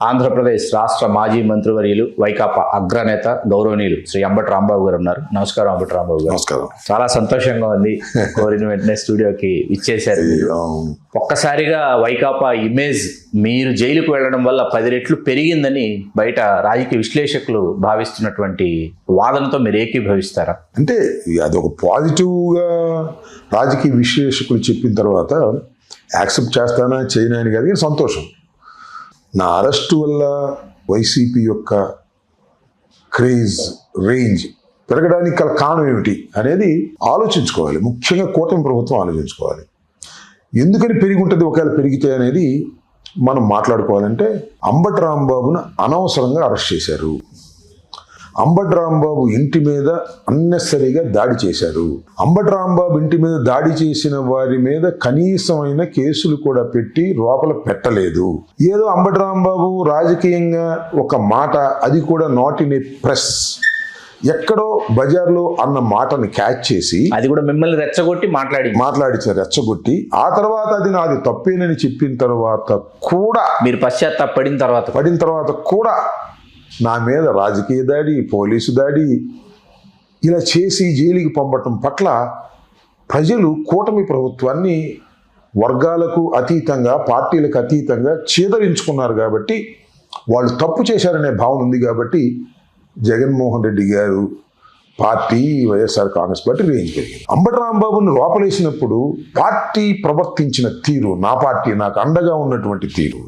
ఆంధ్రప్రదేశ్ రాష్ట్ర మాజీ మంత్రివర్యులు వైకాపా అగ్రనేత గౌరవనీయులు శ్రీ అంబటి రాంబాబు గారు ఉన్నారు. నమస్కారం అంబటి రాంబాబు గారు. నమస్కారం. చాలా సంతోషంగా ఉంది, కోరిన వెంటనే స్టూడియోకి ఇచ్చేశారు. ఒక్కసారిగా వైకాపా ఇమేజ్ మీరు జైలుకు వెళ్ళడం వల్ల 10 రెట్లు పెరిగిందని బయట రాజకీయ విశ్లేషకులు భావిస్తున్నటువంటి వాదనతో మీరు ఏకీభవిస్తారా? అంటే అదొక పాజిటివ్గా రాజకీయ విశ్లేషకులు చెప్పిన తర్వాత యాక్సెప్ట్ చేస్తానా చేయనా అని కాదు, సంతోషం. నా అరెస్టు వల్ల వైసీపీ యొక్క క్రేజ్ రేంజ్ పెరగడానికి గల కారణం ఏమిటి అనేది ఆలోచించుకోవాలి. ముఖ్యంగా కూటమి ప్రభుత్వం ఆలోచించుకోవాలి. ఎందుకని పెరిగి ఉంటుంది, ఒకవేళ పెరిగితే అనేది మనం మాట్లాడుకోవాలంటే, అంబటి రాంబాబును అనవసరంగా అరెస్ట్ చేశారు. అంబటి రాంబాబు ఇంటి మీద అన్నెసరిగా దాడి చేశారు. అంబటి రాంబాబు ఇంటి మీద దాడి చేసిన వారి మీద కనీసమైన కేసులు కూడా పెట్టి లోపల పెట్టలేదు. ఏదో అంబటి రాంబాబు రాజకీయంగా ఒక మాట, అది కూడా నాట్ ఇన్ ఏ ప్రెస్, ఎక్కడో బజార్లో అన్న మాటని క్యాచ్ చేసి, అది కూడా మిమ్మల్ని రెచ్చగొట్టి మాట్లాడించారు. రెచ్చగొట్టి ఆ తర్వాత అది నాది తప్పేనని చెప్పిన తర్వాత కూడా, మీరు పశ్చాత్తాపడిన తర్వాత కూడా నా మీద రాజకీయ దాడి, పోలీసు దాడి ఇలా చేసి జైలుకి పంపటం పట్ల ప్రజలు కూటమి ప్రభుత్వాన్ని వర్గాలకు అతీతంగా, పార్టీలకు అతీతంగా చేదరించుకున్నారు. కాబట్టి వాళ్ళు తప్పు చేశారనే భావన ఉంది. కాబట్టి జగన్మోహన్ రెడ్డి గారు party, YSR Congress party range పెరిగింది. అంబటి రాంబాబుని లోపలేసినప్పుడు పార్టీ ప్రవర్తించిన తీరు, నా పార్టీ నాకు అండగా ఉన్నటువంటి తీరు,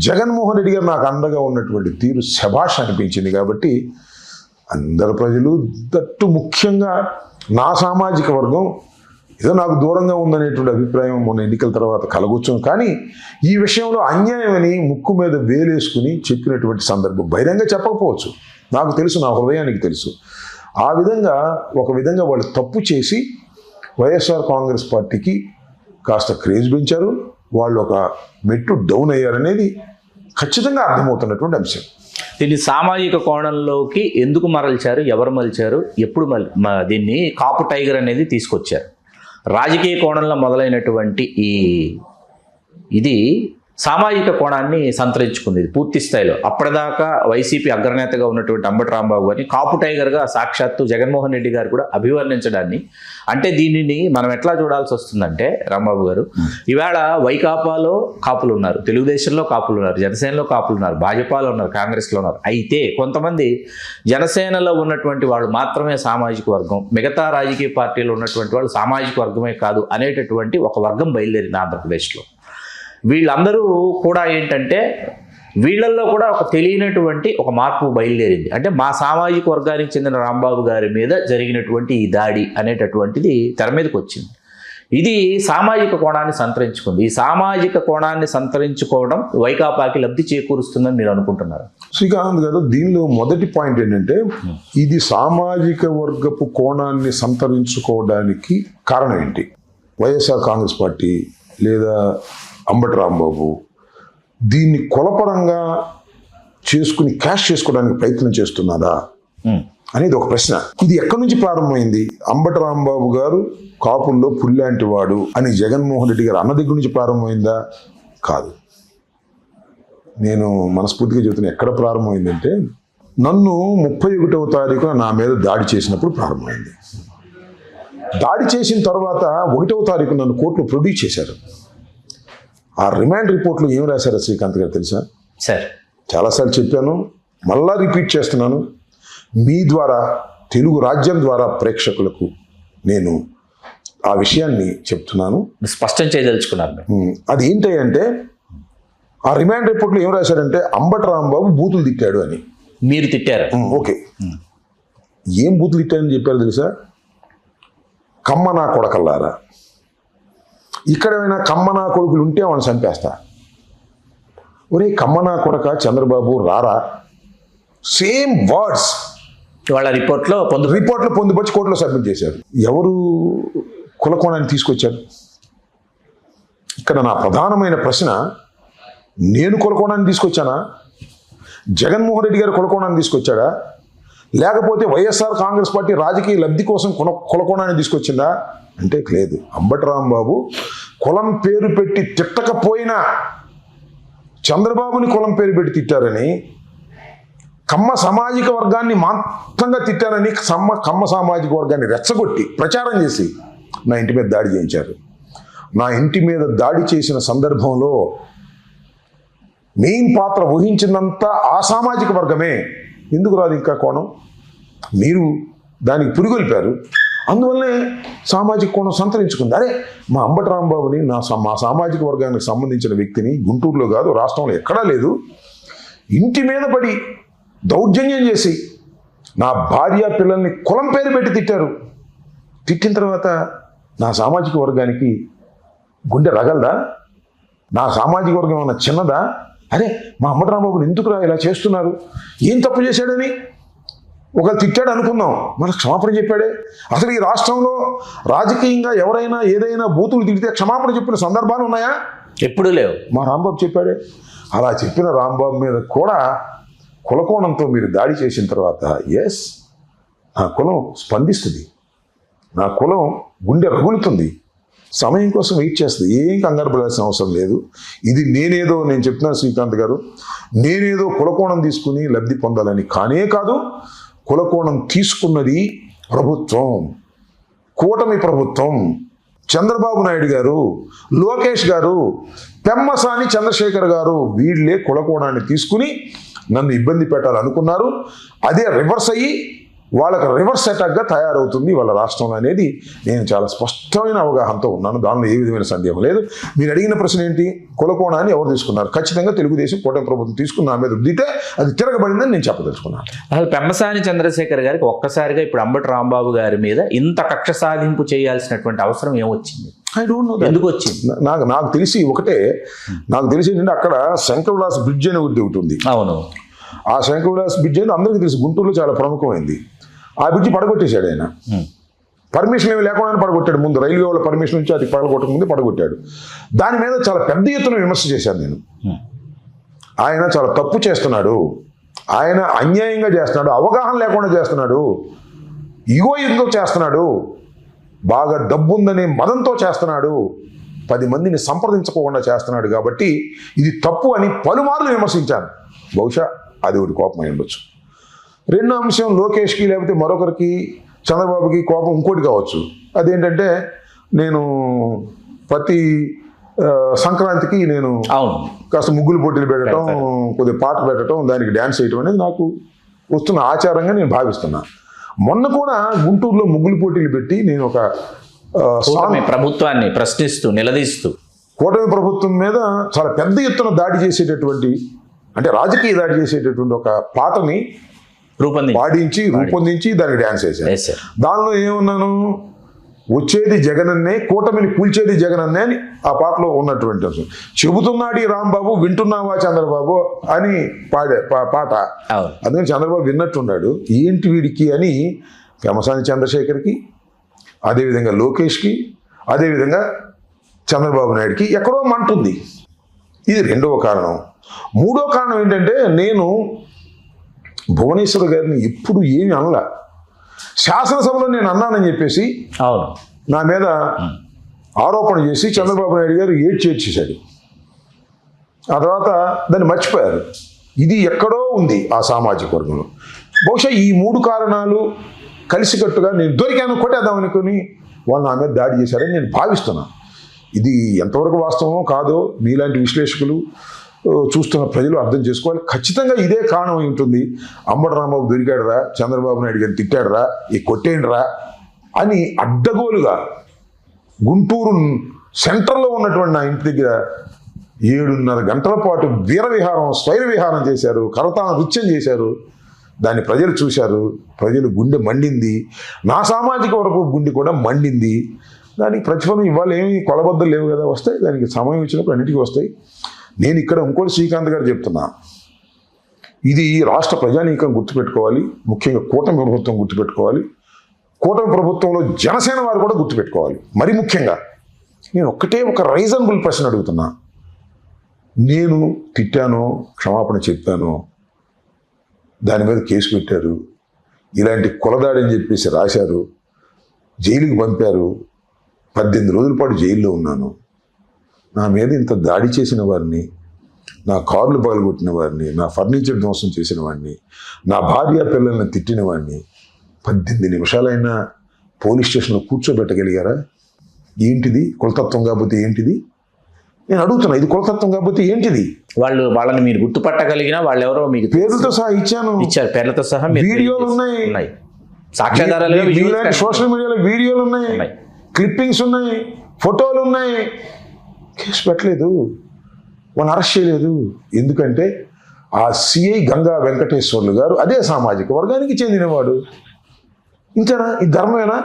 జగన్మోహన్ రెడ్డి గారు నాకు అండగా ఉన్నటువంటి తీరు శభాష్ అనిపించింది. కాబట్టి అందరు ప్రజలు, దట్టు ముఖ్యంగా నా సామాజిక వర్గం ఏదో నాకు దూరంగా ఉందనేటువంటి అభిప్రాయం మొన్న ఎన్నికల తర్వాత కలగొచ్చాం. కానీ ఈ విషయంలో అన్యాయమని ముక్కు మీద వేలేసుకుని చెప్పినటువంటి సందర్భం బహిరంగ చెప్పకపోవచ్చు, నాకు తెలుసు, నా హృదయానికి తెలుసు. ఆ విధంగా ఒక విధంగా వాళ్ళు తప్పు చేసి వైఎస్ఆర్ కాంగ్రెస్ పార్టీకి కాస్త క్రేజ్ పెంచారు. వాళ్ళు ఒక మెట్టు డౌన్ అయ్యారనేది ఖచ్చితంగా అర్థమవుతున్నటువంటి అంశం. దీన్ని సామాజిక కోణంలోకి ఎందుకు మరల్చారు, ఎవరు మలిచారు, ఎప్పుడు దీన్ని కాపు టైగర్ అనేది తీసుకొచ్చారు? రాజకీయ కోణంలో మొదలైనటువంటి ఇది సామాజిక కోణాన్ని సంతరించుకుంది పూర్తి స్థాయిలో. అప్పటిదాకా వైసీపీ అగ్రనేతగా ఉన్నటువంటి అంబటి రాంబాబు గారిని కాపు టైగర్గా సాక్షాత్తు జగన్మోహన్ రెడ్డి గారు కూడా అభివర్ణించడాన్ని, అంటే దీనిని మనం ఎట్లా చూడాల్సి వస్తుందంటే, రాంబాబు గారు ఈవేళ వైకాపాలో కాపులు ఉన్నారు, తెలుగుదేశంలో కాపులు ఉన్నారు, జనసేనలో కాపులు ఉన్నారు, భాజపాలో ఉన్నారు, కాంగ్రెస్లో ఉన్నారు. అయితే కొంతమంది జనసేనలో ఉన్నటువంటి వాళ్ళు మాత్రమే సామాజిక వర్గం, మిగతా రాజకీయ పార్టీలో ఉన్నటువంటి వాళ్ళు సామాజిక వర్గమే కాదు అనేటటువంటి ఒక వర్గం బయలుదేరింది ఆంధ్రప్రదేశ్లో. వీళ్ళందరూ కూడా ఏంటంటే, వీళ్ళల్లో కూడా ఒక తెలియనటువంటి ఒక మార్పు బయలుదేరింది. అంటే మా సామాజిక వర్గానికి చెందిన రాంబాబు గారి మీద జరిగినటువంటి ఈ దాడి అనేటటువంటిది తెర మీదకి వచ్చింది. ఇది సామాజిక కోణాన్ని సంతరించుకుంది. ఈ సామాజిక కోణాన్ని సంతరించుకోవడం వైకాపాకి లబ్ధి చేకూరుస్తుందని మీరు అనుకుంటున్నారు? శ్రీకాంత్ గారు, దీనిలో మొదటి పాయింట్ ఏంటంటే, ఇది సామాజిక వర్గపు కోణాన్ని సంతరించుకోవడానికి కారణం ఏంటి? వైఎస్ఆర్ కాంగ్రెస్ పార్టీ లేదా అంబటి రాంబాబు దీన్ని కులపరంగా చేసుకుని క్యాష్ చేసుకోవడానికి ప్రయత్నం చేస్తున్నారా అనేది ఒక ప్రశ్న. ఇది ఎక్కడి నుంచి ప్రారంభమైంది? అంబటి రాంబాబు గారు కాపుల్లో పుల్లాంటి వాడు అని జగన్మోహన్ రెడ్డి గారు అన్న దగ్గర నుంచి ప్రారంభమైందా? కాదు. నేను మనస్ఫూర్తిగా చెబుతున్నా, ఎక్కడ ప్రారంభమైందంటే, నన్ను 31వ తారీఖున నా మీద దాడి చేసినప్పుడు ప్రారంభమైంది. దాడి చేసిన తర్వాత 1వ తారీఖు నన్ను కోర్టులో ప్రొడ్యూస్ చేశారు. ఆ రిమాండ్ రిపోర్ట్లో ఏం రాశారో శ్రీకాంత్ గారు తెలుసా? సార్, చాలాసార్లు చెప్పాను, మళ్ళా రిపీట్ చేస్తున్నాను. మీ ద్వారా, తెలుగు రాజ్యం ద్వారా ప్రేక్షకులకు నేను ఆ విషయాన్ని చెప్తున్నాను, స్పష్టం చేయదలుచుకున్నారు. అది ఏంటంటే, ఆ రిమాండ్ రిపోర్ట్లో ఏం రాశారంటే, అంబటి రాంబాబు బూతులు తిట్టాడు అని. మీరు తిట్టారు? ఓకే. ఏం బూతులు తిట్టారని చెప్పారు తెలుసా? కమ్మ నా కొడకల్లారా, ఇక్కడైనా కమ్మనా కొడుకులు ఉంటే వాళ్ళని చంపేస్తా. ఒరే కమ్మనా కొడక చంద్రబాబు రారా, సేమ్ వర్డ్స్ వాళ్ళ రిపోర్ట్లో పొందుపరిచి కోర్టులో సబ్మిట్ చేశారు. ఎవరు కులకోణాన్ని తీసుకొచ్చారు? ఇక్కడ నా ప్రధానమైన ప్రశ్న, నేను కులకోణాన్ని తీసుకొచ్చానా? జగన్మోహన్ రెడ్డి గారు కులకోణాన్ని తీసుకొచ్చాడా? లేకపోతే వైఎస్ఆర్ కాంగ్రెస్ పార్టీ రాజకీయ లబ్ధి కోసం కులకోణాన్ని తీసుకొచ్చిందా అంటే లేదు. అంబటి రాంబాబు కులం పేరు పెట్టి తిట్టకపోయినా చంద్రబాబుని కులం పేరు పెట్టి తిట్టారని, కమ్మ సామాజిక వర్గాన్ని మాత్రంగా తిట్టారని కమ్మ సామాజిక వర్గాన్ని రెచ్చగొట్టి ప్రచారం చేసి నా ఇంటి మీద దాడి చేయించారు. నా ఇంటి మీద దాడి చేసిన సందర్భంలో మెయిన్ పాత్ర వహించినంత ఆ సామాజిక వర్గమే. ఎందుకు రాదు ఇంకా కోణం? మీరు దానికి పురిగొల్పారు. అందువల్లనే సామాజిక కోణం సంతరించుకుంది. అరే, మా అంబటి రాంబాబుని మా సామాజిక వర్గానికి సంబంధించిన వ్యక్తిని గుంటూరులో కాదు, రాష్ట్రంలో ఎక్కడా లేదు, ఇంటి మీద పడి దౌర్జన్యం చేసి నా భార్య పిల్లల్ని కులం పేరు పెట్టి తిట్టారు. తిట్టిన తర్వాత నా సామాజిక వర్గానికి గుండె రగలదా? నా సామాజిక వర్గం ఏమన్నా చిన్నదా? అరే, మా అంబటి రాంబాబుని ఎందుకురా ఇలా చేస్తున్నారు, ఏం తప్పు చేశాడని ఒకరు తిట్టాడు అనుకుందాం, మనకు క్షమాపణ చెప్పాడే. అసలు ఈ రాష్ట్రంలో రాజకీయంగా ఎవరైనా ఏదైనా బూతులు తిడితే క్షమాపణ చెప్పిన సందర్భాలు ఉన్నాయా? ఎప్పుడూ లేవు. మా రాంబాబు చెప్పాడే. అలా చెప్పిన రాంబాబు మీద కూడా కులకోణంతో మీరు దాడి చేసిన తర్వాత, ఎస్, నా కులం స్పందిస్తుంది, నా కులం గుండె రగులుతుంది, సమయం కోసం వెయిట్ చేస్తుంది. ఏం కంగారు పడాల్సిన అవసరం లేదు. ఇది నేను చెప్తున్నాను శ్రీకాంత్ గారు, నేనేదో కులకోణం తీసుకుని లబ్ధి పొందాలని కానే కాదు. కులకోణం తీసుకున్నది ప్రభుత్వం, కూటమి ప్రభుత్వం, చంద్రబాబు నాయుడు గారు, లోకేష్ గారు, పెమ్మసాని చంద్రశేఖర్ గారు. వీళ్ళే కులకోణాన్ని తీసుకుని నన్ను ఇబ్బంది పెట్టాలనుకున్నారు. అదే రివర్స్ అయ్యి వాళ్ళకి రివర్స్ అటాక్గా తయారవుతుంది వాళ్ళ రాష్ట్రంలో అనేది నేను చాలా స్పష్టమైన అవగాహనతో ఉన్నాను. దానిలో ఏ విధమైన సందేహం లేదు. మీరు అడిగిన ప్రశ్న ఏంటి? కులకోణాన్ని ఎవరు తీసుకున్నారు? ఖచ్చితంగా తెలుగుదేశం కూటమి ప్రభుత్వం తీసుకుని నా మీద రుద్దితే అది తిరగబడిందని నేను చెప్పదలుచుకున్నాను. అసలు పెమ్మసాని చంద్రశేఖర్ గారికి ఒక్కసారిగా ఇప్పుడు అంబటి రాంబాబు గారి మీద ఇంత కక్ష సాధింపు చేయాల్సినటువంటి అవసరం ఏమొచ్చింది? I don't know. ఎందుకు వచ్చింది? నాకు తెలిసి ఒకటే, నాకు తెలిసి ఏంటంటే అక్కడ శంకర్ విలాస్ బ్రిడ్జ్ అనే ఒకటి ఉంది. అవును, ఆ శంకర్ విలాస్ బ్రిడ్జ్ అనేది అందరికీ తెలుసు, గుంటూరులో చాలా ప్రముఖమైంది. ఆ బ్రిడ్జి పడగొట్టేశాడు ఆయన. పర్మిషన్ ఏమి లేకుండా పడగొట్టాడు. ముందు రైల్వే వాళ్ళ పర్మిషన్ నుంచి అది పడగొట్టక ముందే పడగొట్టాడు. దాని మీద చాలా పెద్ద ఎత్తున విమర్శ చేశాను నేను. ఆయన చాలా తప్పు చేస్తున్నాడు, ఆయన అన్యాయంగా చేస్తున్నాడు, అవగాహన లేకుండా చేస్తున్నాడు, ఇగోయింతో చేస్తున్నాడు, బాగా డబ్బుందనే మదంతో చేస్తున్నాడు, 10 మందిని సంప్రదించకుండా చేస్తున్నాడు. కాబట్టి ఇది తప్పు అని పలుమార్లు విమర్శించాను. బహుశా అది ఒకటి కోపం అయి ఉండొచ్చు. రెండో అంశం, లోకేష్కి లేకపోతే మరొకరికి, చంద్రబాబుకి కోపం ఇంకోటి కావచ్చు. అదేంటంటే నేను ప్రతి సంక్రాంతికి నేను కాస్త ముగ్గులు పోటీలు పెట్టడం, కొద్దిగా పాట పెట్టడం, దానికి డ్యాన్స్ చేయడం అనేది నాకు వస్తున్న ఆచారంగా నేను భావిస్తున్నా. మొన్న కూడా గుంటూరులో ముగ్గులు పోటీలు పెట్టి నేను ఒక ప్రభుత్వాన్ని ప్రశ్నిస్తూ నిలదీస్తూ కూటమి ప్రభుత్వం మీద చాలా పెద్ద ఎత్తున దాడి చేసేటటువంటి, అంటే రాజకీయ దాడి చేసేటటువంటి ఒక పాటని రూపొందించి దానికి డ్యాన్స్ వేశాను. దానిలో ఏమన్నాను? వచ్చేది జగనన్నే, కూటమిని కూల్చేది జగనన్నే అని ఆ పాటలో ఉన్నటువంటి అంశం. చెబుతున్నాడు ఈ రాంబాబు, వింటున్నావా చంద్రబాబు అని పాడే పాట. అందుకని చంద్రబాబు విన్నట్టున్నాడు. ఏంటి వీడికి అని పెమ్మసాని చంద్రశేఖర్కి, అదేవిధంగా లోకేష్కి, అదేవిధంగా చంద్రబాబు నాయుడికి ఎక్కడో మంటుంది. ఇది రెండవ కారణం. మూడో కారణం ఏంటంటే, నేను భువనేశ్వర్ గారిని ఎప్పుడు ఏమి అనలా. శాసనసభలో నేను అన్నానని చెప్పేసి నా మీద ఆరోపణ చేసి చంద్రబాబు నాయుడు గారు చేర్చేశాడు. ఆ తర్వాత దాన్ని మర్చిపోయారు. ఇది ఎక్కడో ఉంది ఆ సామాజిక వర్గంలో. బహుశా ఈ 3 కారణాలు కలిసికట్టుగా నేను దొరికాను, కొట్టేద్దామనుకుని వాళ్ళు నా మీద దాడి చేశారని నేను భావిస్తున్నాను. ఇది ఎంతవరకు వాస్తవమో కాదో మీలాంటి విశ్లేషకులు, చూస్తున్న ప్రజలు అర్థం చేసుకోవాలి. ఖచ్చితంగా ఇదే కారణం అయి ఉంటుంది. అంబటి రాంబాబు దొరికాడరా, చంద్రబాబు నాయుడు గారిని తిట్టాడరా, ఈ కొట్టేయండిరా అని అడ్డగోలుగా గుంటూరు సెంటర్లో ఉన్నటువంటి నా ఇంటి దగ్గర 7.5 గంటల పాటు వీరవిహారం, స్వైర విహారం చేశారు, కరతాన నృత్యం చేశారు. దాన్ని ప్రజలు చూశారు. ప్రజలు గుండె మండింది. నా సామాజిక వర్గ గుండె కూడా మండింది. దానికి ప్రతిఫలం ఇవాళ ఏమి కొలబద్దలు లేవు కదా, వస్తాయి. దానికి సమయం ఇచ్చినప్పుడు అన్నిటికీ వస్తాయి. నేను ఇక్కడ ఇంకోటి శ్రీకాంత్ గారు చెప్తున్నా, ఇది రాష్ట్ర ప్రజానీకం గుర్తుపెట్టుకోవాలి, ముఖ్యంగా కూటమి ప్రభుత్వం గుర్తుపెట్టుకోవాలి, కూటమి ప్రభుత్వంలో జనసేన వారు కూడా గుర్తుపెట్టుకోవాలి. మరి ముఖ్యంగా నేను ఒక్కటే ఒక రీజనబుల్ ప్రశ్న అడుగుతున్నా. నేను తిట్టానో, క్షమాపణ చెప్పానో, దాని మీద కేసు పెట్టారు, ఇలాంటి కులదాడి అని చెప్పేసి రాశారు, జైలుకి పంపారు, 18 రోజుల పాటు జైల్లో ఉన్నాను. నా మీద ఇంత దాడి చేసిన వారిని నా కార్లు పగలగొట్టిన వాడిని, నా ఫర్నిచర్ ధ్వంసం చేసిన వాడిని, నా భార్య పిల్లల్ని తిట్టిన వాడిని 18 నిమిషాలైనా పోలీస్ స్టేషన్లో కూర్చోబెట్టగలిగారా? ఏంటిది కులతత్వం? కాకపోతే ఏంటిది? నేను అడుగుతున్నా, ఇది కులతత్వం కాకపోతే ఏంటిది? వాళ్ళని మీరు గుర్తుపట్టగలిగినా వాళ్ళు ఎవరో మీకు పేర్లతో సహా ఇచ్చాను, ఇచ్చారు, పేర్లతో సహా మీరు వీడియోలు ఉన్నాయి, సాక్ష్యాధారాలు సోషల్ మీడియాలో వీడియోలు ఉన్నాయి, క్లిప్పింగ్స్ ఉన్నాయి, ఫోటోలు ఉన్నాయి. కేసు పెట్టలేదు, వాళ్ళని అరెస్ట్ చేయలేదు. ఎందుకంటే ఆ సిఐ గంగా వెంకటేశ్వర్లు గారు అదే సామాజిక వర్గానికి చెందినవాడు. ఇంతేనా? ఈ ధర్మమేనా?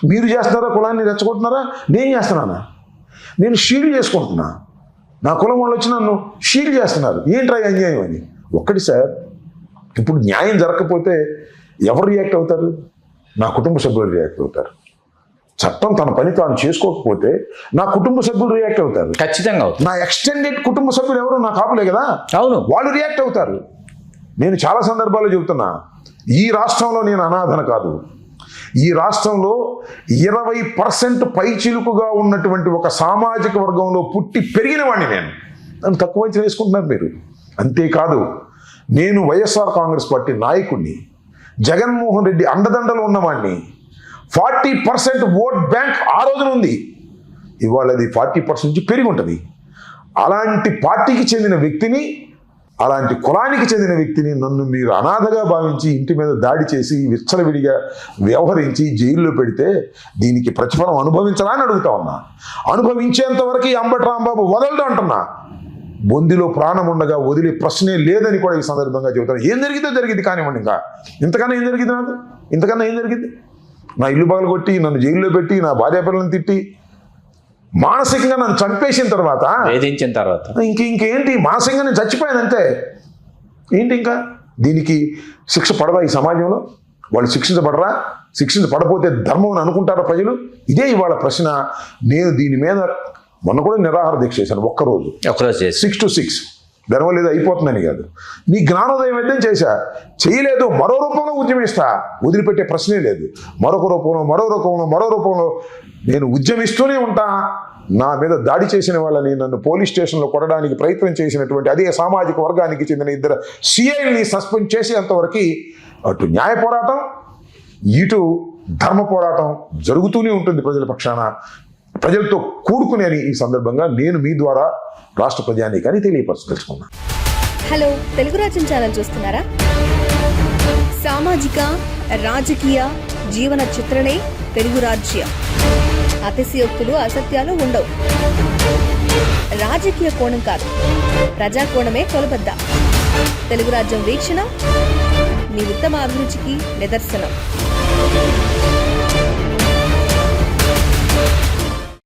మీరు చేస్తున్నారా? కులాన్ని రెచ్చగొట్టున్నారా? నేను చేస్తున్నానా? నేను షీల్డ్ చేసుకుంటున్నా. నా కులం వాళ్ళు వచ్చి నన్ను షీల్డ్ చేస్తున్నారు. ఏంట్రా అన్యాయం అని. ఒక్కటి సార్, ఇప్పుడు న్యాయం జరగకపోతే ఎవరు రియాక్ట్ అవుతారు? నా కుటుంబ సభ్యులు రియాక్ట్ అవుతారు. చట్టం తన పని తాను చేసుకోకపోతే నా కుటుంబ సభ్యులు రియాక్ట్ అవుతారు. ఖచ్చితంగా అవుతుంది. నా ఎక్స్టెండెడ్ కుటుంబ సభ్యులు ఎవరు? నా కాపులే కదా, అవును, వాళ్ళు రియాక్ట్ అవుతారు. నేను చాలా సందర్భాల్లో చెబుతున్నా, ఈ రాష్ట్రంలో నేను అనాథన కాదు. ఈ రాష్ట్రంలో 20% పైచిలుకుగా ఉన్నటువంటి ఒక సామాజిక వర్గంలో పుట్టి పెరిగిన వాడిని నేను. నన్ను తక్కువ అంచనా వేసుకుంటున్నారు మీరు. అంతేకాదు, నేను వైఎస్ఆర్ కాంగ్రెస్ పార్టీ నాయకుడిని, జగన్మోహన్ రెడ్డి అండదండలు ఉన్నవాడిని. 40% ఓట్ బ్యాంక్ ఆ రోజున ఉంది, ఇవాళ అది 40% నుంచి పెరిగి ఉంటుంది. అలాంటి పార్టీకి చెందిన వ్యక్తిని, అలాంటి కులానికి చెందిన వ్యక్తిని నన్ను మీరు అనాథగా భావించి ఇంటి మీద దాడి చేసి విచ్చలవిడిగా వ్యవహరించి జైల్లో పెడితే దీనికి ప్రతిఫలం అనుభవించరా అని అడుగుతా ఉన్నా. అనుభవించేంత వరకు ఈ అంబటి రాంబాబు వదలడు అంటున్నా. బొందిలో ప్రాణం ఉండగా వదిలే ప్రశ్నే లేదని కూడా ఈ సందర్భంగా చెబుతాను. ఏం జరిగిందో జరిగింది కానివ్వండి. ఇంకా ఇంతకన్నా ఏం జరిగింది? నాకు ఇంతకన్నా ఏం జరిగింది? నా ఇల్లు పగలగొట్టి, నన్ను జైల్లో పెట్టి, నా భార్య పిల్లల్ని తిట్టి, మానసికంగా నన్ను చంపేసిన తర్వాత, వేధించిన తర్వాత ఇంకేంటి? మానసికంగా నేను చచ్చిపోయాను అంతే. ఏంటి ఇంకా? దీనికి శిక్ష పడదా ఈ సమాజంలో? వాళ్ళు శిక్షించబడరా? శిక్షించబడపోతే ధర్మం అని అనుకుంటారా ప్రజలు? ఇదే ఇవాళ ప్రశ్న. నేను దీని మీద మొన్న కూడా నిరాహార దీక్ష చేశాను, ఒక్కరోజు 6 to 6. దానివల్ల ఏదో అయిపోతుందని కాదు, నీ జ్ఞానోదయం అయితే చేశా. చేయలేదు, మరో రూపంలో ఉద్యమిస్తా, వదిలిపెట్టే ప్రశ్నే లేదు. మరొక రూపంలో, మరో రూపంలో నేను ఉద్యమిస్తూనే ఉంటా. నా మీద దాడి చేసిన వాళ్ళని, నన్ను పోలీస్ స్టేషన్లో కొట్టడానికి ప్రయత్నం చేసినటువంటి అదే సామాజిక వర్గానికి చెందిన 2 సిఐల్ని సస్పెండ్ చేసేంతవరకు అటు న్యాయ పోరాటం, ఇటు ధర్మ పోరాటం జరుగుతూనే ఉంటుంది ప్రజల పక్షాన, ప్రజలతో కూడుకునే ఈ సందర్భంగా నేను మీ ద్వారా రాష్ట్ర ప్రజానీకాన్ని తెలియపరచదలుచుకున్నా. హలో, తెలుగు రాజ్యం ఛానల్ చూస్తున్నారా? సామాజిక, రాజకీయ, జీవన చిత్రణే తెలుగు రాజ్యం. అతిశయోక్తులు, అసత్యాలు ఉండవు. రాజకీయ కోణం కాదు, ప్రజా కోణమే కొలబద్ద. తెలుగు రాజ్యం వీక్షణ మీ ఉత్తమ అభిరుచికి నిదర్శనం.